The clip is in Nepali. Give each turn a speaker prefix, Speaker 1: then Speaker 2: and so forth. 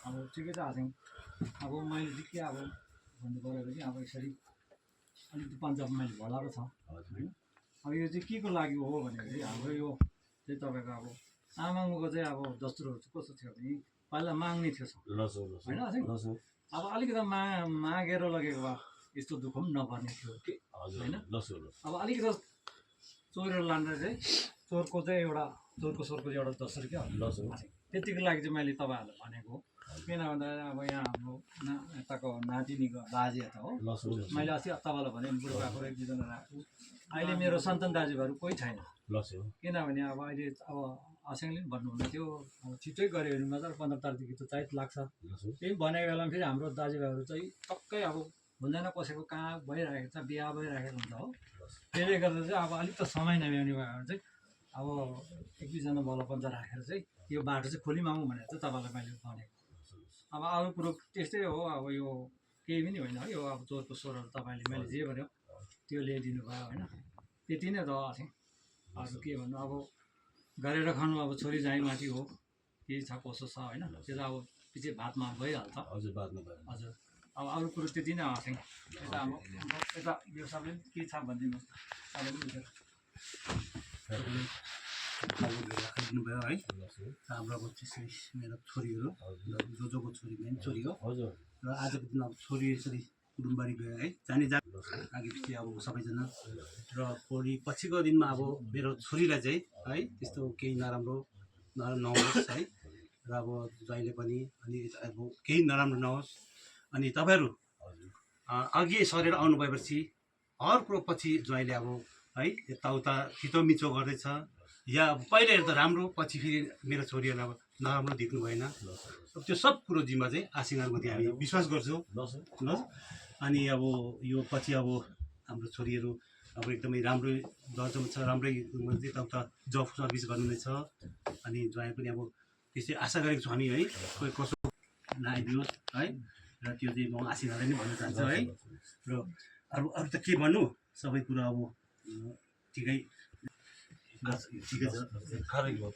Speaker 1: अब ठिकै छ आजङ अब मैले चाहिँ के अब भन्नु पऱ्यो भने अब यसरी अलिकति पन्जाब मैले भलाएको छ होइन अब यो चाहिँ के को लागि हो भने चाहिँ हाम्रो यो चाहिँ तपाईँको अब आमाको चाहिँ अब दस्तुरहरू चाहिँ कस्तो थियो भने पहिला माग्ने थियो होइन आजङ अब अलिकति मागेर लगेको भए यस्तो दुःख पनि नपर्ने थियो होइन अब अलिकति चोरेर लाँदा चाहिँ चोरको चाहिँ एउटा चोरको सोरको चाहिँ एउटा दस्तुर क्या त्यतिको लागि चाहिँ मैले तपाईँहरूलाई भनेको किन भन्दाखेरि अब यहाँ हाम्रो यताको नातिनीको बाजे यता हो मैले अस्ति तपाईँलाई भने बुढाको एक दुईजना राख्छु अहिले मेरो सन्तान दाजुभाइहरू कोही छैन किनभने अब अहिले अब आसेङले पनि भन्नुहुँदै थियो अब छिट्टै गऱ्यो भने मात्र 15 तारिकदेखि त चैत लाग्छ त्यही भनेको बेलामा फेरि हाम्रो दाजुभाइहरू चाहिँ टक्कै अब हुँदैन कसैको कहाँ भइरहेको छ बिहा भइरहेको हुन्छ हो त्यसले गर्दा चाहिँ अब अलिक त समय नभ्याउने भयो भने चाहिँ अब एक दुईजना बलपन्च राखेर चाहिँ यो बाटो चाहिँ खोलिमागौँ भनेर चाहिँ तपाईँलाई मैले भनेको अब अरू कुरो त्यस्तै हो अब यो केही पनि होइन है यो अब चोरको स्वरहरू तपाईँले मैले जे भन्यो त्यो ल्याइदिनु भयो होइन त्यति नै त आसेङ अरू के भन्नु अब गरेर खानु अब छोरी जाइ माथि हो के छ कसो छ होइन त्यो त अब पछि भातमा भइहाल्छ हजुर अब अरू कुरो त्यति नै आसेङ यता अब यता यो सबले के छ भनिदिनुहोस्
Speaker 2: दिनुभयो है हाम्रो अब त्यसरी मेरो छोरीहरू जोजोको छोरी मेन छोरी हो र आजको दिन अब छोरी यसरी कुटुम्बारी गयो है जाने आगे पछि अब सबैजना र भोलि पछिको दिनमा अब मेरो छोरीलाई चाहिँ है त्यस्तो केही नराम्रो नहोस् है र अब जहिले पनि अनि अब केही नराम्रो नहोस् अनि तपाईँहरू अघि सरेर आउनु भएपछि हर कुरो पछि ज्वाइँले अब है यताउता थिचोमिचो गर्दैछ या अब पहिले हेर्दा राम्रो पछि फेरि मेरो छोरीहरूलाई अब नराम्रो देख्नु भएन त्यो सब कुरो जिम्मा चाहिँ आसिङहरूमाथि हामी विश्वास गर्छौँ ल अनि अब यो पछि अब हाम्रो छोरीहरू अब एकदमै राम्रो दर्जामा छ राम्रै यताउता जब सर्भिस गर्नुहुनेछ अनि ज्वाइँ पनि अब त्यसै आशा गरेको छौँ हामी है कोही कसो नआइदियोस् है र त्यो चाहिँ म आसिङहरूलाई नै भन्न चाहन्छु है र अरू अरू त के भन्नु सबै कुरा अब ठिकै छ